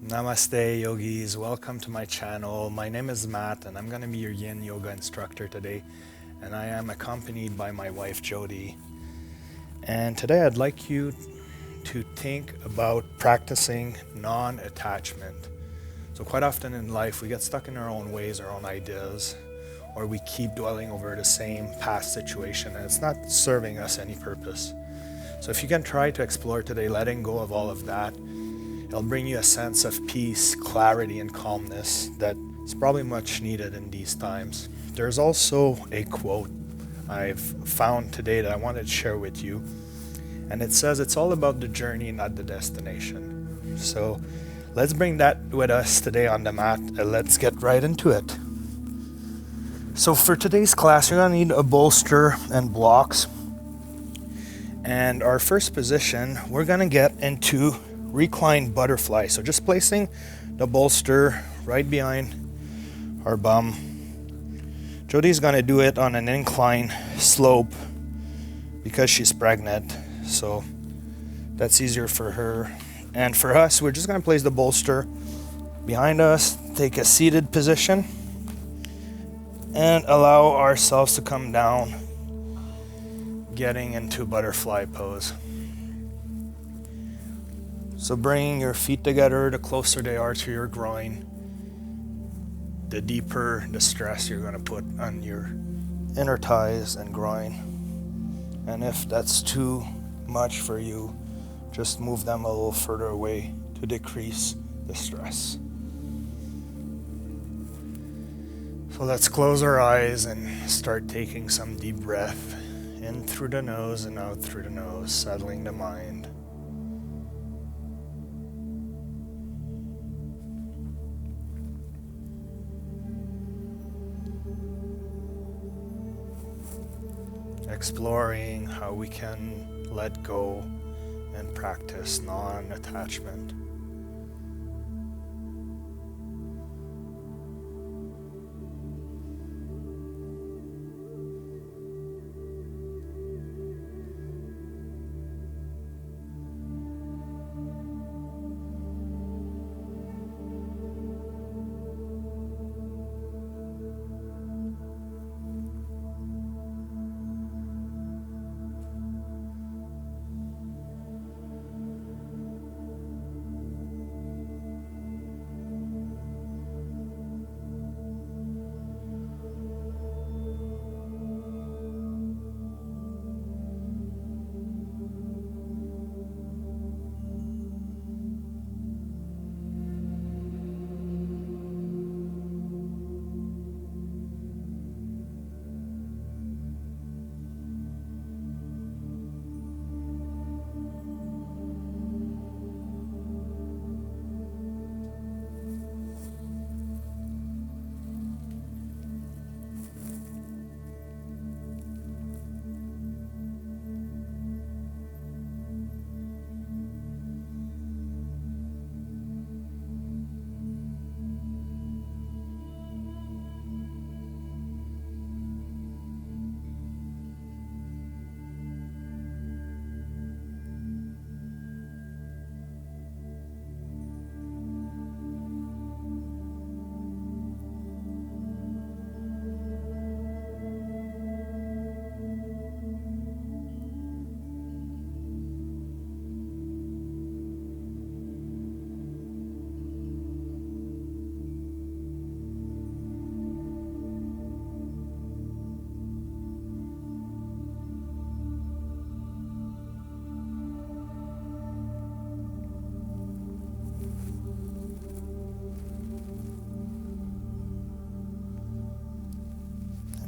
Namaste Yogis, welcome to my channel. My name is Matt and I'm going to be your Yin Yoga instructor today, and I am accompanied by my wife Jody. And today I'd like you to think about practicing non-attachment. So quite often in life we get stuck in our own ways, our own ideas, or we keep dwelling over the same past situation and it's not serving us any purpose. So if you can try to explore today letting go of all of that, it'll bring you a sense of peace, clarity, and calmness that is probably much needed in these times. There's also a quote I've found today that I wanted to share with you, and it says it's all about the journey, not the destination. So let's bring that with us today on the mat and let's get right into it. So for today's class, you're gonna need a bolster and blocks. And our first position, we're gonna get into reclined butterfly. So just placing the bolster right behind our bum. Jody's gonna do it on an incline slope because she's pregnant, so that's easier for her. And for us, we're just gonna place the bolster behind us, take a seated position, and allow ourselves to come down, getting into butterfly pose. So bringing your feet together, the closer they are to your groin, the deeper the stress you're going to put on your inner thighs and groin. And if that's too much for you, just move them a little further away to decrease the stress. So let's close our eyes and start taking some deep breath in through the nose and out through the nose, settling the mind. Exploring how we can let go and practice non-attachment.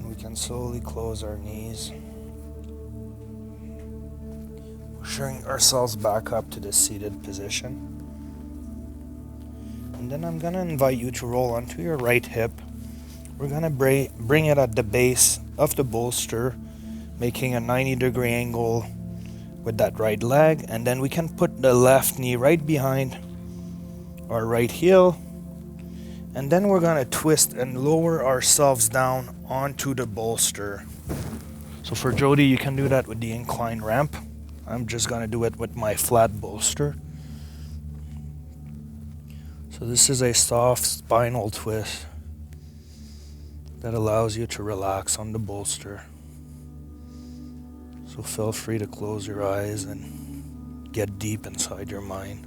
We can slowly close our knees, pushing ourselves back up to the seated position. And then I'm going to invite you to roll onto your right hip. We're going to bring it at the base of the bolster, making a 90-degree angle with that right leg. And then we can put the left knee right behind our right heel. And then we're going to twist and lower ourselves down onto the bolster. So for Jody, you can do that with the incline ramp. I'm just going to do it with my flat bolster. So this is a soft spinal twist that allows you to relax on the bolster. So feel free to close your eyes and get deep inside your mind.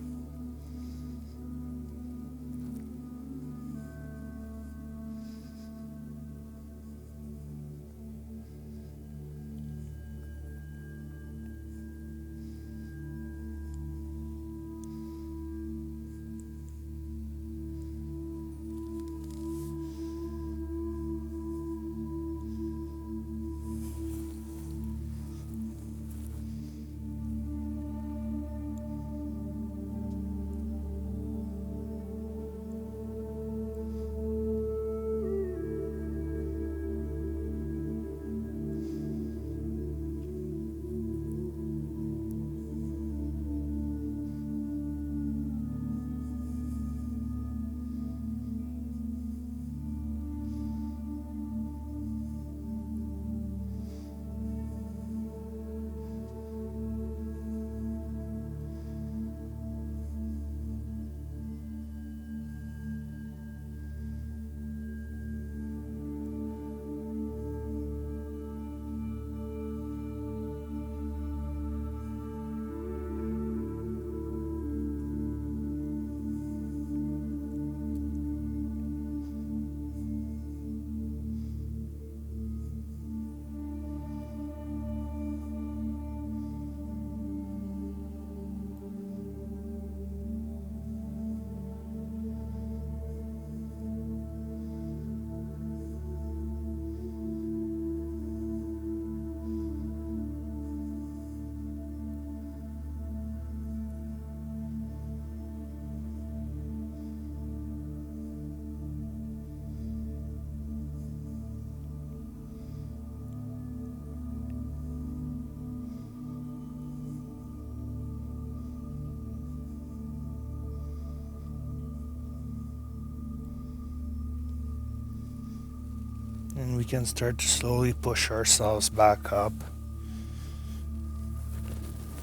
And we can start to slowly push ourselves back up.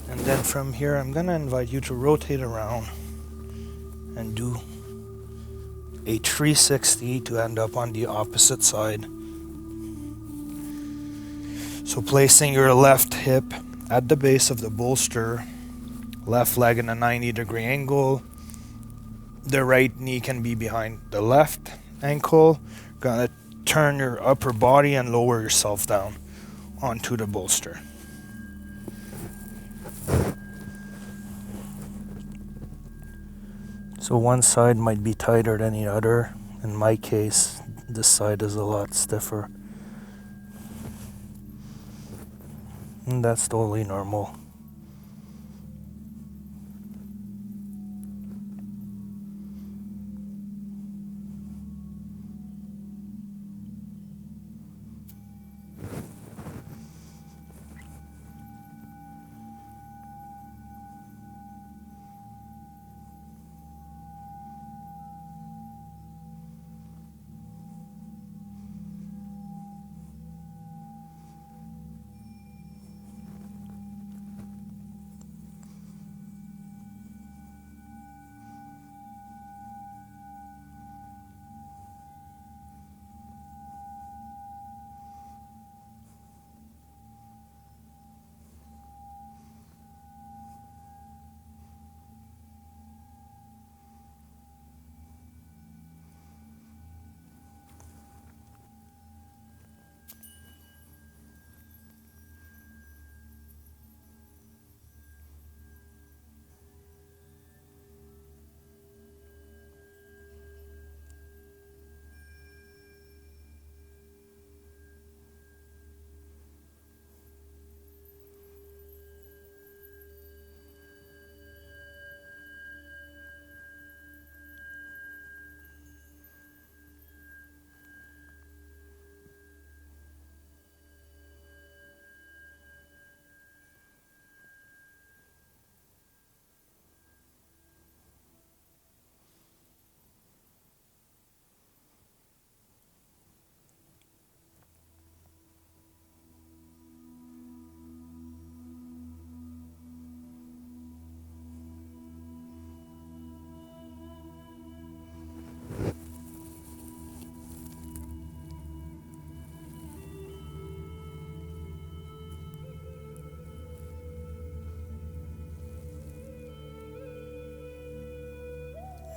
And then from here, I'm going to invite you to rotate around and do a 360 to end up on the opposite side. So placing your left hip at the base of the bolster, left leg in a 90-degree angle. The right knee can be behind the left ankle. Gonna turn your upper body and lower yourself down onto the bolster. So one side might be tighter than the other. In my case, this side is a lot stiffer. And that's totally normal.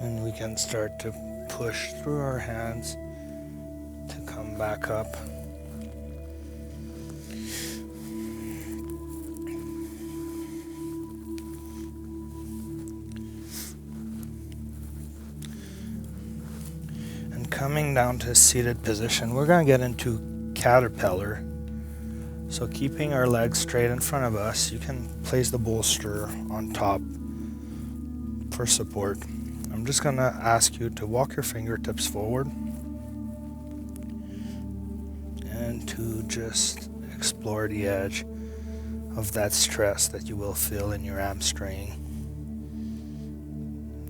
And we can start to push through our hands to come back up. And coming down to a seated position, we're going to get into caterpillar. So keeping our legs straight in front of us, you can place the bolster on top for support. I'm just going to ask you to walk your fingertips forward and to just explore the edge of that stress that you will feel in your hamstring.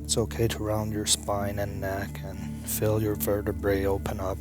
It's okay to round your spine and neck and feel your vertebrae open up.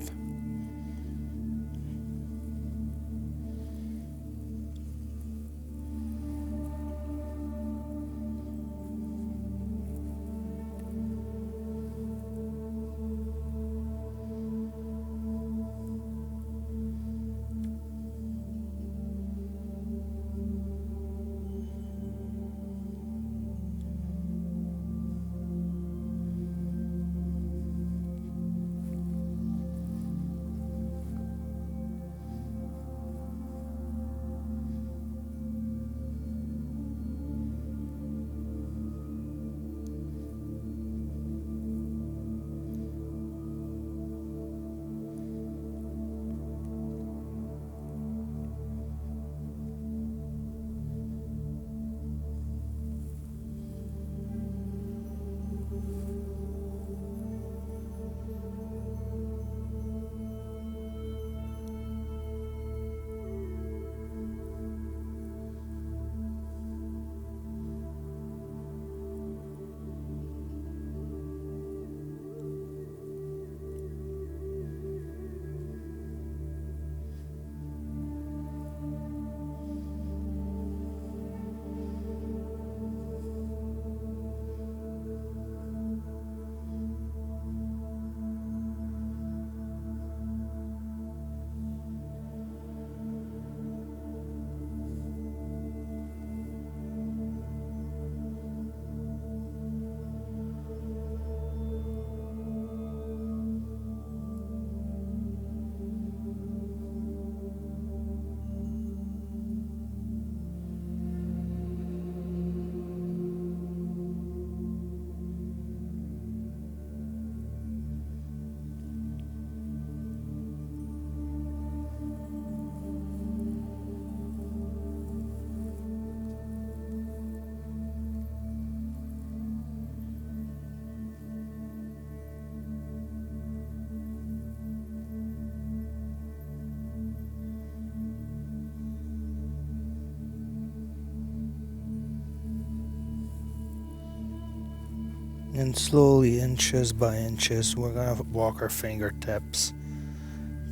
And slowly, inches by inches, we're going to walk our fingertips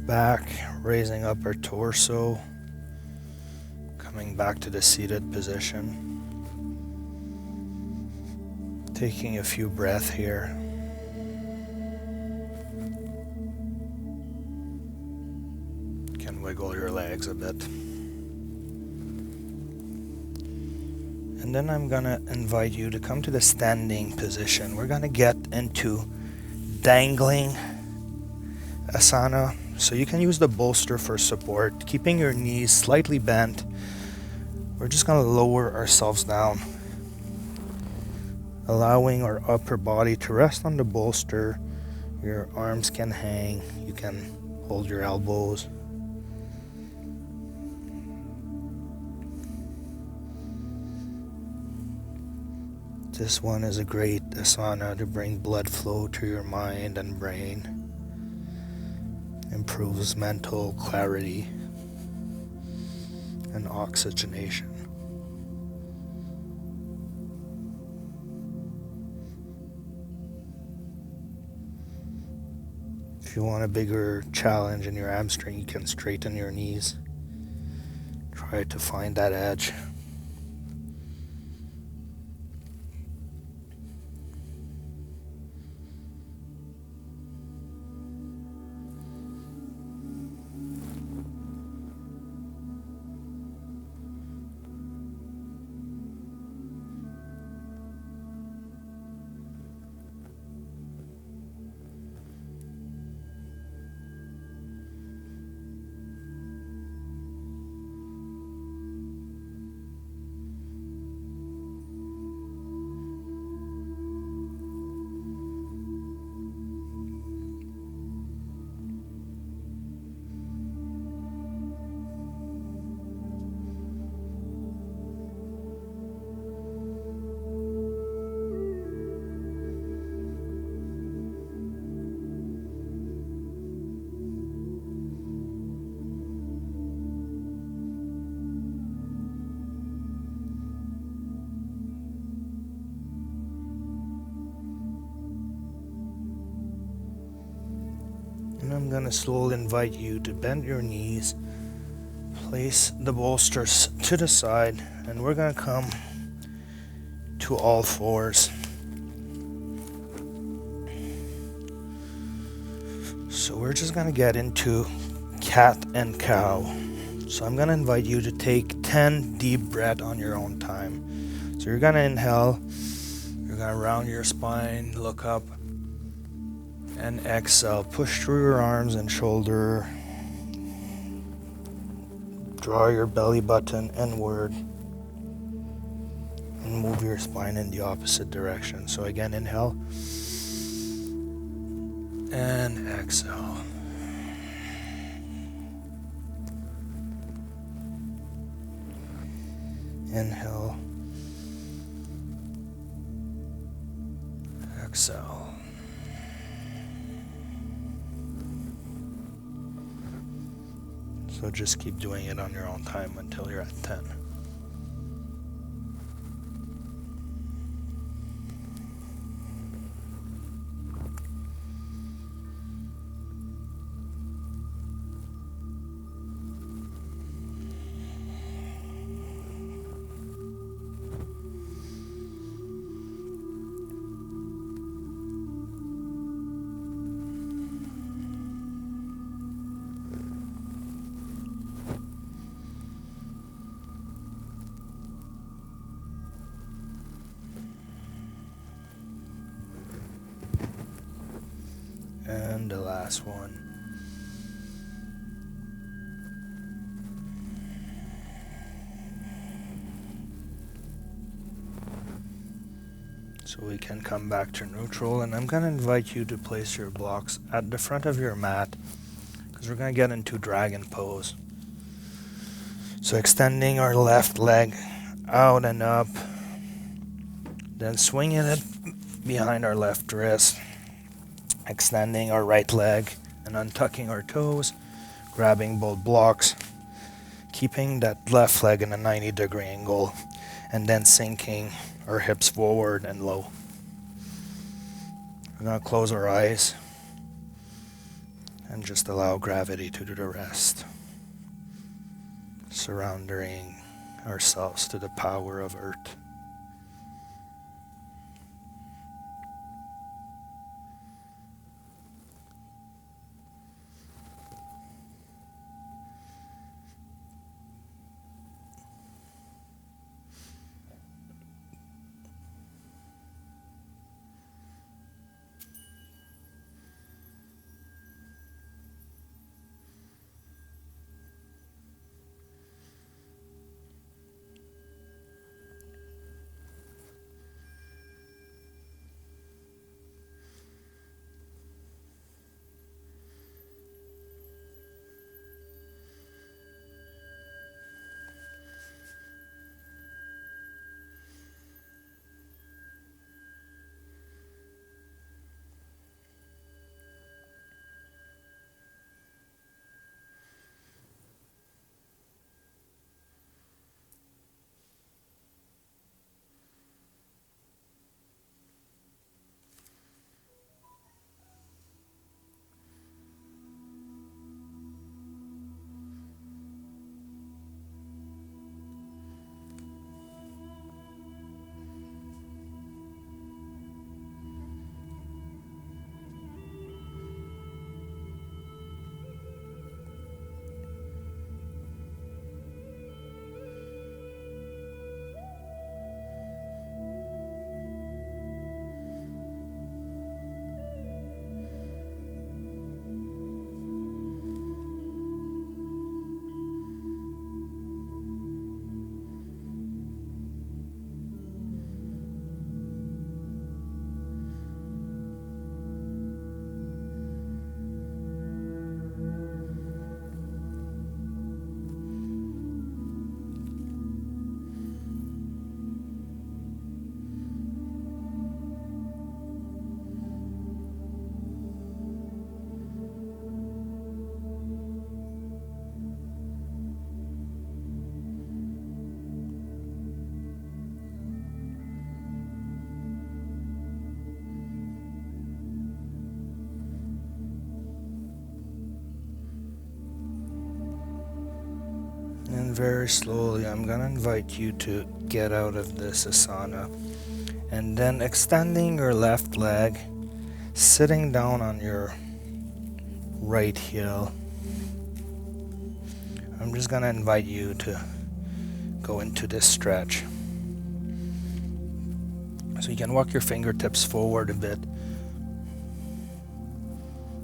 back, raising up our torso, coming back to the seated position. Taking a few breaths here. You can wiggle your legs a bit. And then I'm going to invite you to come to the standing position. We're going to get into dangling asana. So you can use the bolster for support, keeping your knees slightly bent. We're just going to lower ourselves down, allowing our upper body to rest on the bolster. Your arms can hang. You can hold your elbows. This one is a great asana to bring blood flow to your mind and brain. Improves mental clarity and oxygenation. If you want a bigger challenge in your hamstring, you can straighten your knees. Try to find that edge. And I'm going to slowly invite you to bend your knees, place the bolsters to the side, and we're going to come to all fours. So we're just going to get into cat and cow. So I'm going to invite you to take 10 deep breaths on your own time. So you're going to inhale, you're going to round your spine, look up, and exhale. Push through your arms and shoulder. Draw your belly button inward and move your spine in the opposite direction. So again, inhale and exhale. Inhale, exhale. So just keep doing it on your own time until you're at 10. And the last one. So we can come back to neutral, and I'm going to invite you to place your blocks at the front of your mat because we're going to get into dragon pose. So extending our left leg out and up, then swinging it behind our left wrist, extending our right leg and untucking our toes, grabbing both blocks, keeping that left leg in a 90-degree angle, and then sinking our hips forward and low. We're going to close our eyes and just allow gravity to do the rest, surrendering ourselves to the power of earth. very slowly, I'm going to invite you to get out of this asana. And then extending your left leg, sitting down on your right heel. I'm just going to invite you to go into this stretch. So you can walk your fingertips forward a bit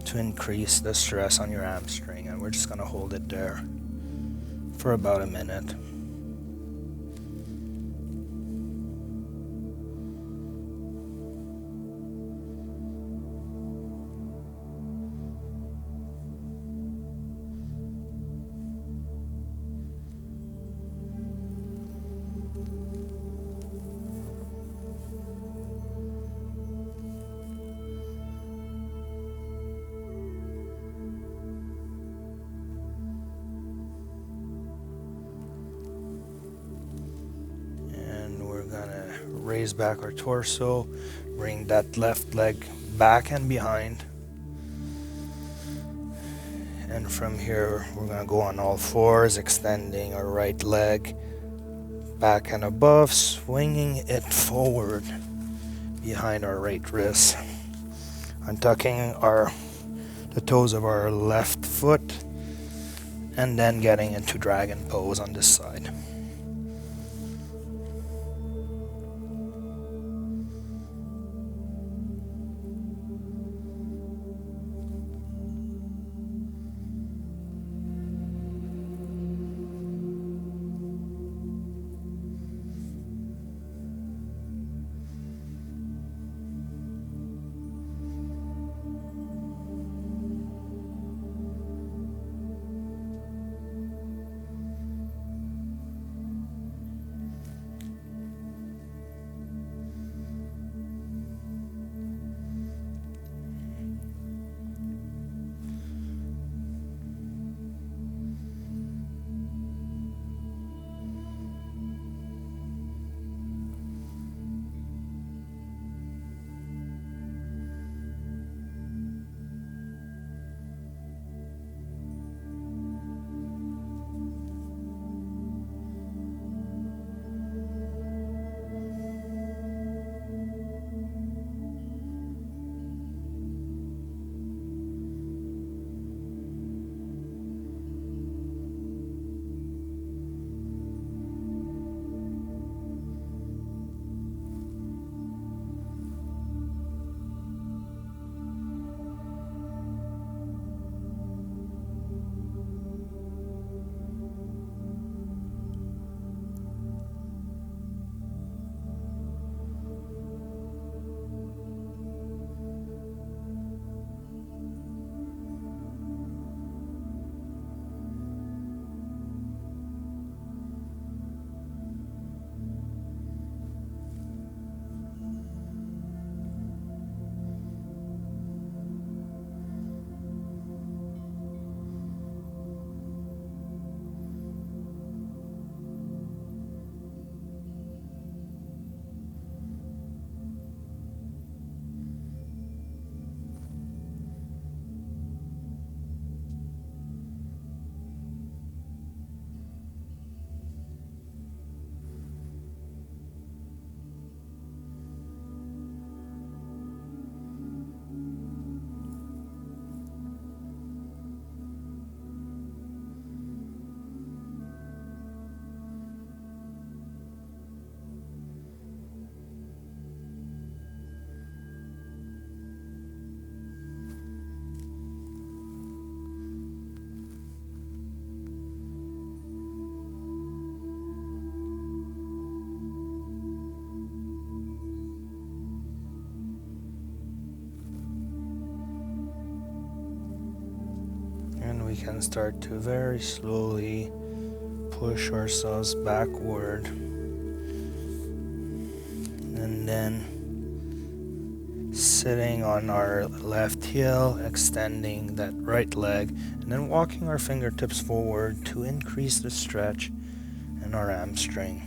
to increase the stress on your hamstring, and we're just going to hold it there for about a minute. Raise back our torso, bring that left leg back and behind. And from here, we're going to go on all fours, extending our right leg back and above, swinging it forward behind our right wrist. Untucking the toes of our left foot, and then getting into dragon pose on this side. We can start to very slowly push ourselves backward, and then sitting on our left heel, extending that right leg, and then walking our fingertips forward to increase the stretch in our hamstring.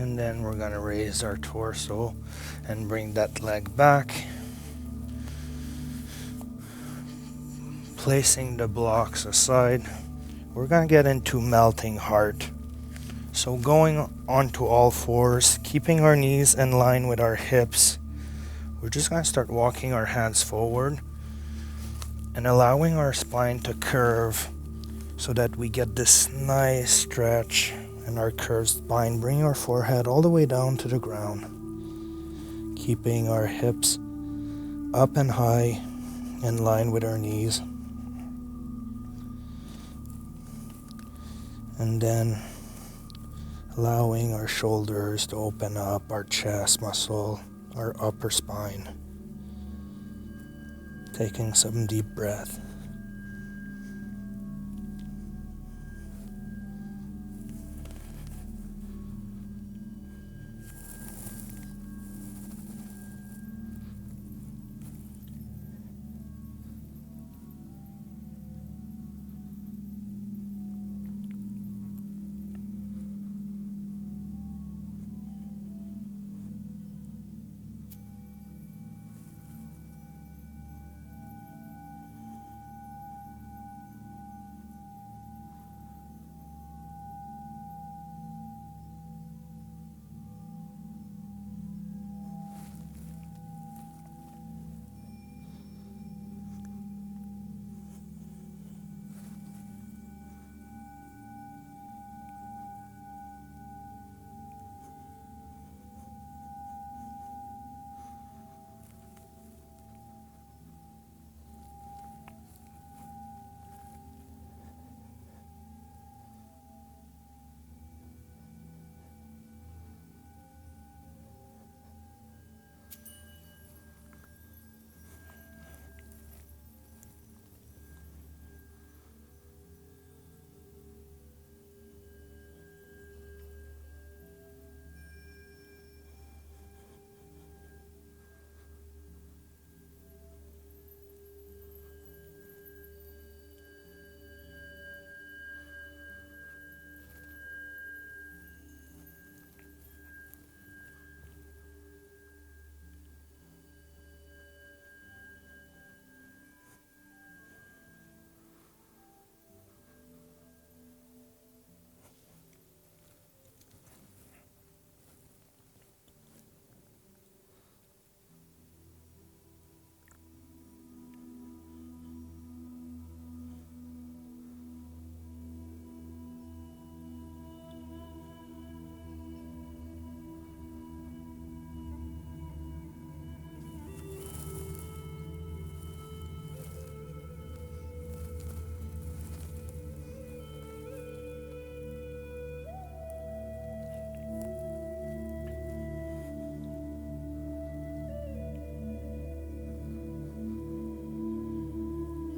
And then we're going to raise our torso and bring that leg back. Placing the blocks aside, we're going to get into melting heart. So going onto all fours, keeping our knees in line with our hips, we're just going to start walking our hands forward and allowing our spine to curve so that we get this nice stretch in our curved spine. Bring our forehead all the way down to the ground, keeping our hips up and high in line with our knees. And then allowing our shoulders to open up, our chest muscle, our upper spine. Taking some deep breath.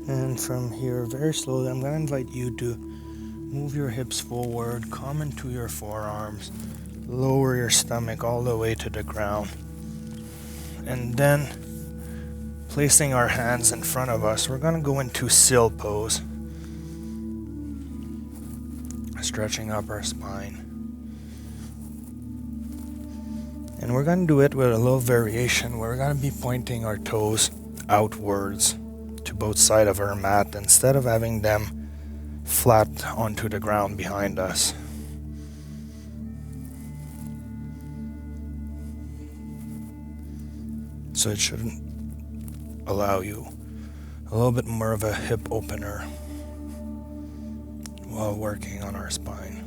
And from here, very slowly, I'm going to invite you to move your hips forward, come into your forearms, lower your stomach all the way to the ground. And then, placing our hands in front of us, we're going to go into sill pose. Stretching up our spine. And we're going to do it with a little variation. We're going to be pointing our toes outwards to both sides of our mat instead of having them flat onto the ground behind us. So it should allow you a little bit more of a hip opener while working on our spine.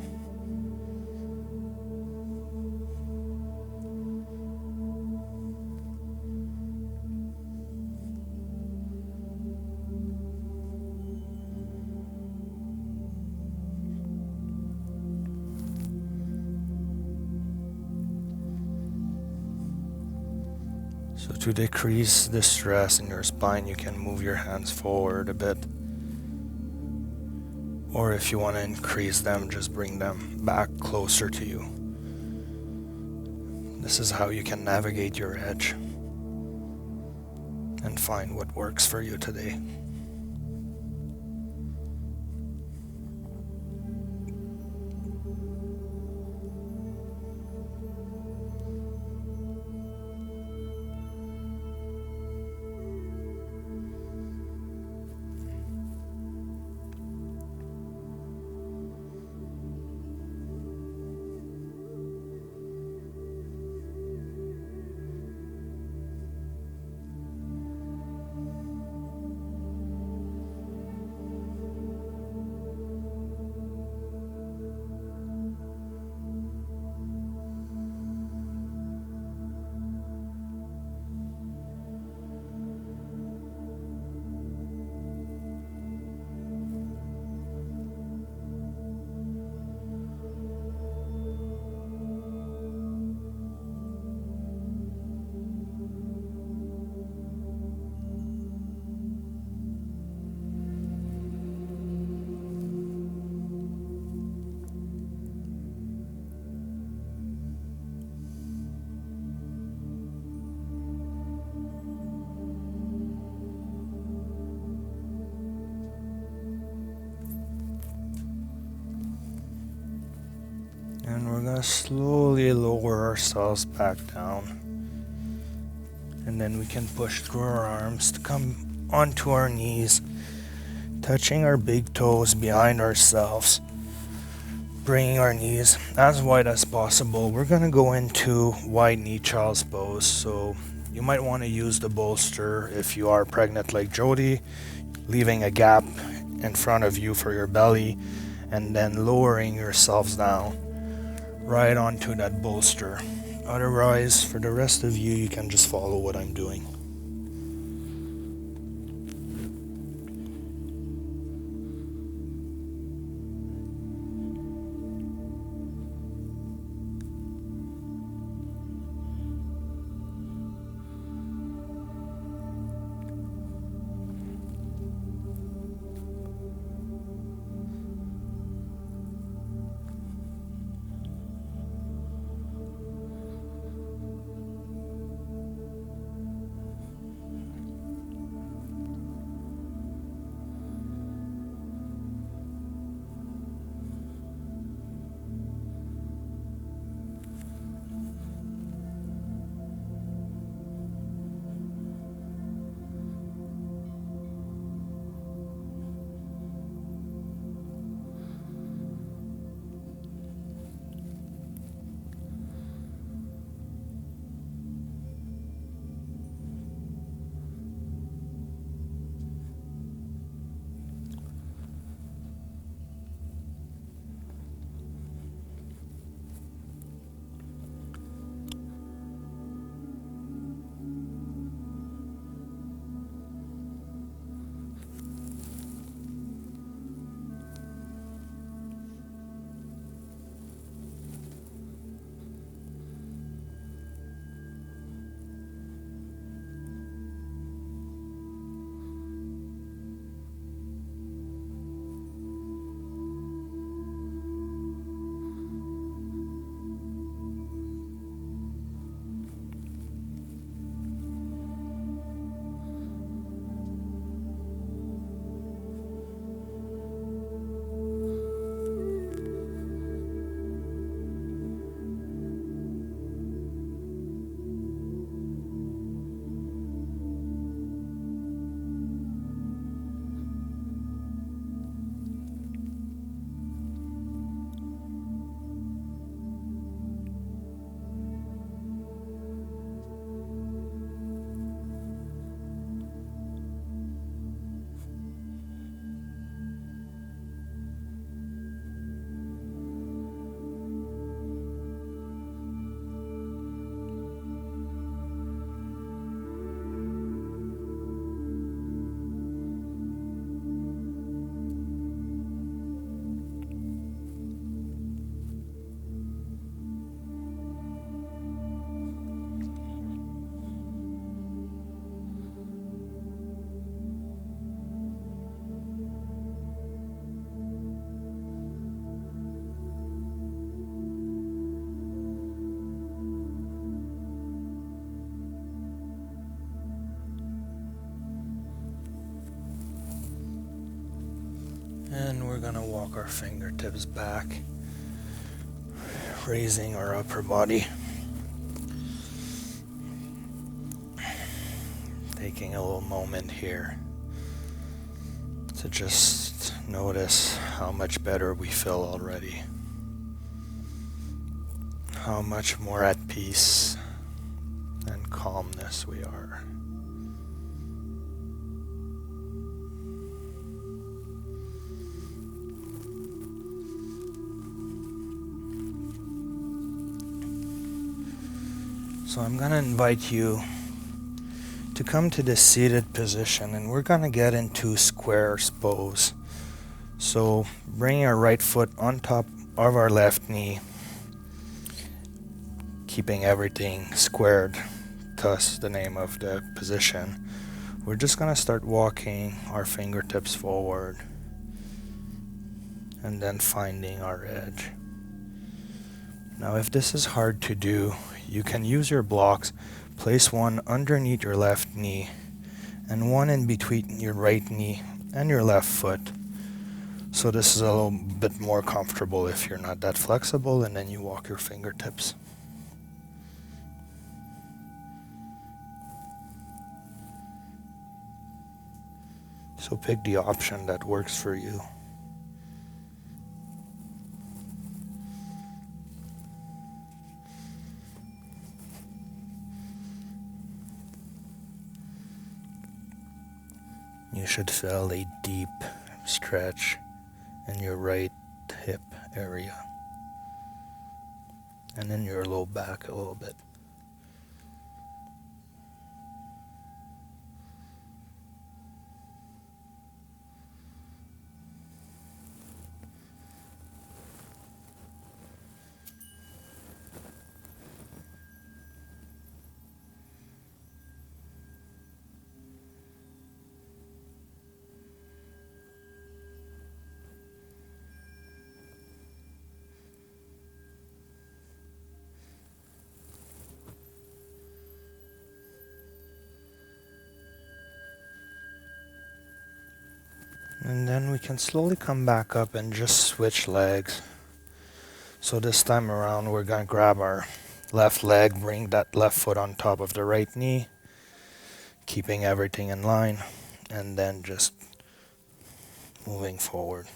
So to decrease the stress in your spine, you can move your hands forward a bit. Or if you want to increase them, just bring them back closer to you. This is how you can navigate your edge and find what works for you today. And we're going to slowly lower ourselves back down. And then we can push through our arms to come onto our knees, touching our big toes behind ourselves, bringing our knees as wide as possible. We're going to go into wide knee child's pose. So you might want to use the bolster if you are pregnant like Jody, leaving a gap in front of you for your belly, and then lowering yourselves down right onto that bolster. Otherwise, for the rest of you, you can just follow what I'm doing. And we're going to walk our fingertips back, raising our upper body. Taking a little moment here to just notice how much better we feel already. How much more at peace and calmness we are. So I'm going to invite you to come to this seated position, and we're going to get into square pose. So bring our right foot on top of our left knee, keeping everything squared, thus the name of the position. We're just going to start walking our fingertips forward and then finding our edge. Now, if this is hard to do, you can use your blocks. Place one underneath your left knee and one in between your right knee and your left foot. So this is a little bit more comfortable if you're not that flexible, and then you walk your fingertips. So pick the option that works for you. You should feel a deep stretch in your right hip area and in your low back a little bit. And then we can slowly come back up and just switch legs. So this time around we're going to grab our left leg, bring that left foot on top of the right knee, keeping everything in line, and then just moving forward.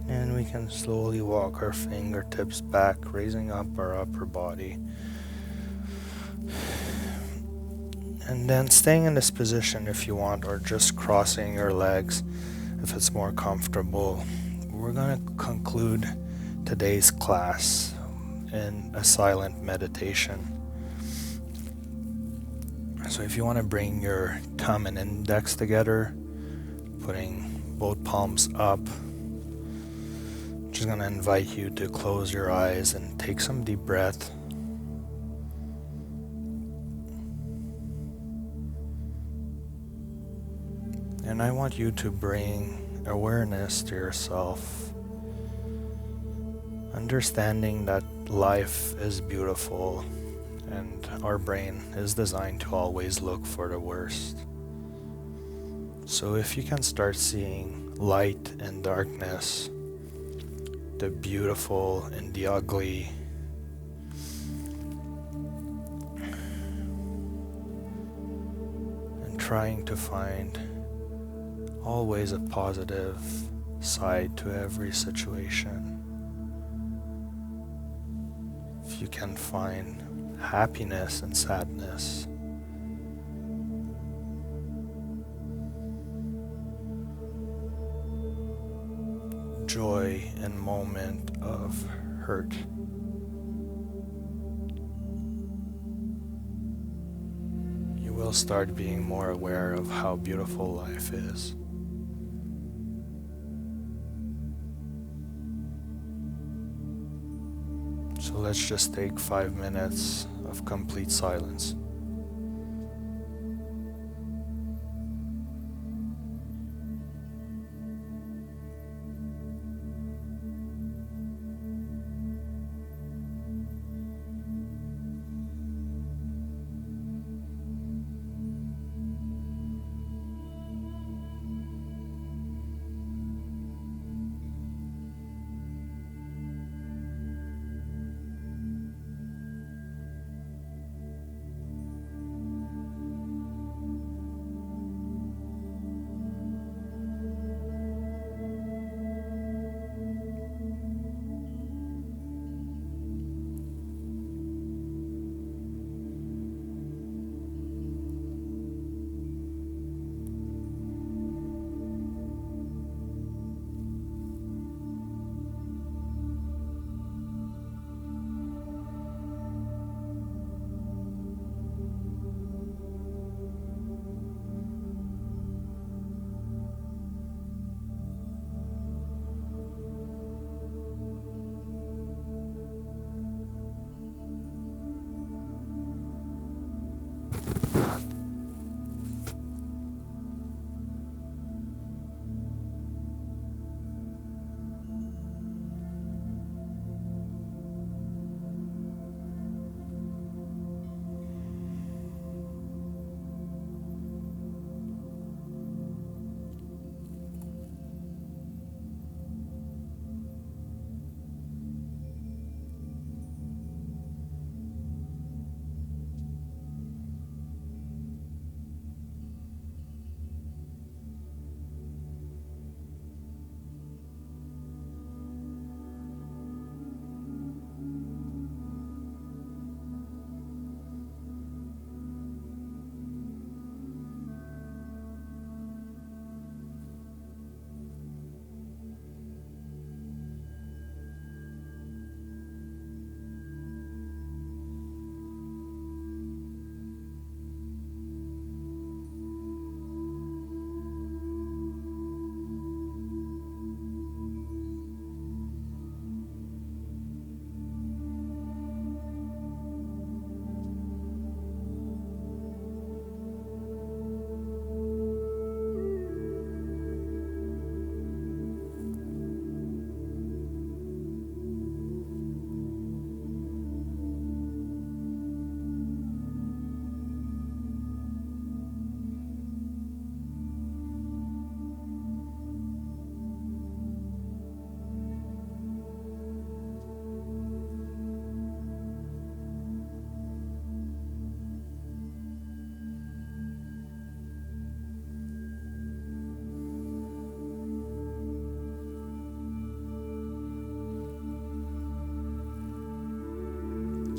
And we can slowly walk our fingertips back, raising up our upper body. And then staying in this position if you want, or just crossing your legs if it's more comfortable. We're going to conclude today's class in a silent meditation. So if you want to bring your thumb and index together, putting both palms up, just going to invite you to close your eyes and take some deep breath. And I want you to bring awareness to yourself, understanding that life is beautiful and our brain is designed to always look for the worst. So if you can start seeing light and darkness, the beautiful and the ugly, and trying to find always a positive side to every situation. If you can find happiness and sadness, joy and moment of hurt, you will start being more aware of how beautiful life is. So let's just take 5 minutes of complete silence.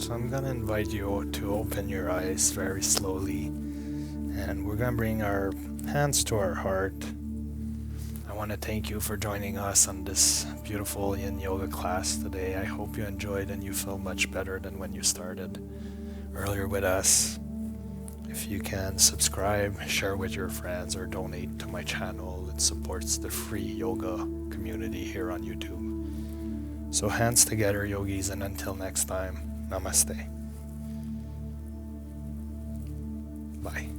So I'm going to invite you to open your eyes very slowly, and we're going to bring our hands to our heart. I want to thank you for joining us on this beautiful Yin Yoga class today. I hope you enjoyed and you feel much better than when you started earlier with us. If you can subscribe, share with your friends, or donate to my channel, it supports the free yoga community here on YouTube. So hands together, yogis, and until next time, namaste. Bye.